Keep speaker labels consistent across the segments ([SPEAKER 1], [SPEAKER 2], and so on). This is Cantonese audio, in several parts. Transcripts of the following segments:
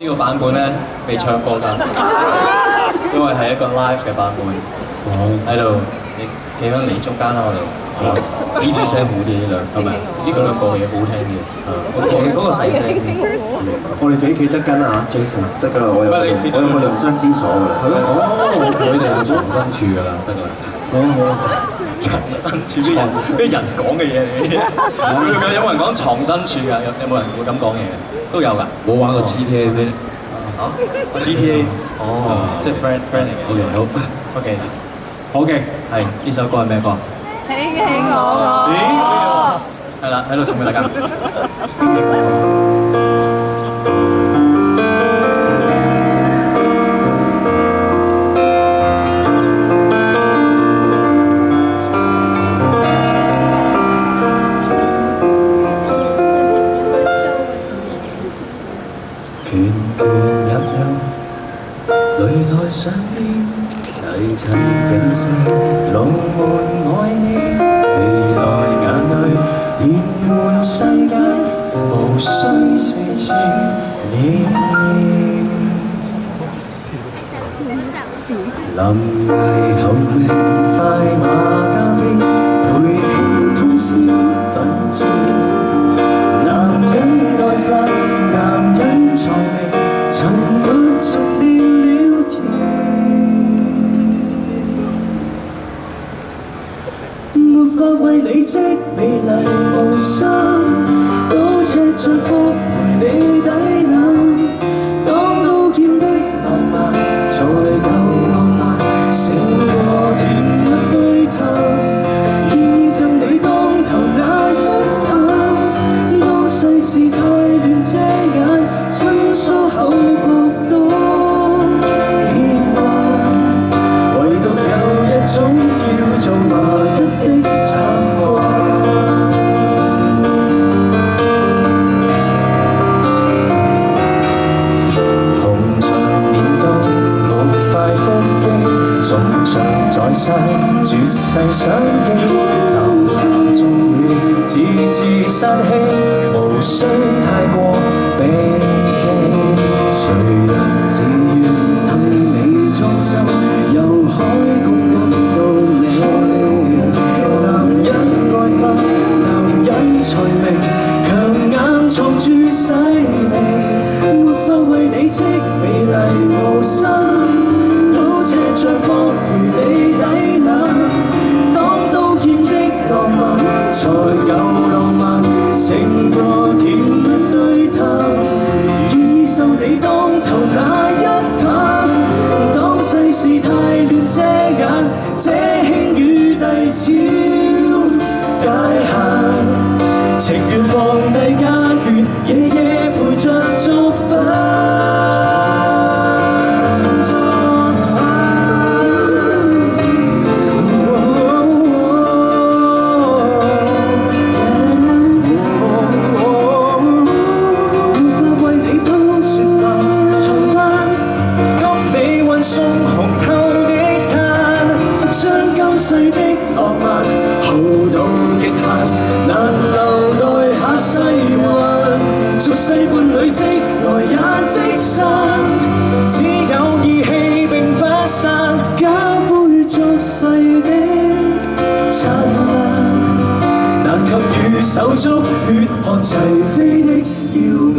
[SPEAKER 1] 呢個版本咧未唱過㗎，因為係一個 live 嘅版本。喺度，你企喺你中間啦，我哋。呢對聲好啲呢兩，係咪？呢兩個嘢好聽啲。嗰個細聲啲。
[SPEAKER 2] 我哋自己企側跟啊 ，Jason。
[SPEAKER 3] 得㗎啦，我有個容身之所㗎啦。
[SPEAKER 2] 係咩？哦，
[SPEAKER 1] 佢哋有藏身處㗎啦，得㗎啦。
[SPEAKER 2] 好。
[SPEAKER 1] 藏身處啲人講嘅嘢嚟嘅。有冇人講藏身處㗎？有冇人會咁講嘢嘅？都有㗎。
[SPEAKER 2] 冇玩過 GTA 咩？
[SPEAKER 1] 嚇？GTA。哦，即係 friend 嚟嘅。OK，係呢首歌係咩歌？
[SPEAKER 4] 喜喜我我。
[SPEAKER 1] 係啦，喺度送俾大家。拳拳入入，擂台上邊齊齊景色，龍門外面，未來眼淚填滿世界，無需四處念。臨危後命，快馬加鞭，陪兄通宵奮戰。男人愛發，男人才明，沉默熟練了甜。沒法為你積美麗無心，都赤着膊陪你抵擋。當刀劍的浪漫，在舊浪漫，勝過甜蜜對談。願意贈你當頭那一棒，當世事太亂遮眼，伸疏口角多變幻。唯獨有一種叫做麻吉的習慣。紅牆面到6塊腹肌，總像在生絕世相機。流散中雨，字字殺氣，無需太過避忌。誰人自願替你裝修，由海共感到你。男人愛發，男人才明，強硬藏住細膩，沒法為你積美麗無心，都赤着膊陪你抵擋。當刀劍的浪漫，才夠浪漫，勝過甜蜜對談。願意受你當頭那一棒，當世事太亂遮眼，這輕與低超界限。情願放低家眷，夜夜陪着作飯。送紅透的炭，將今世的浪漫耗到極限，難留待下世還。俗世伴侶即來也即散，只有義氣並不散，交杯作世的燦爛，難及與手足血汗齊飛的耀眼。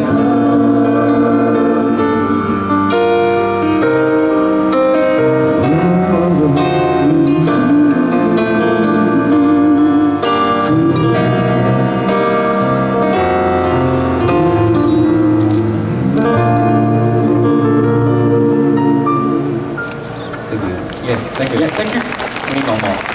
[SPEAKER 1] Thank you.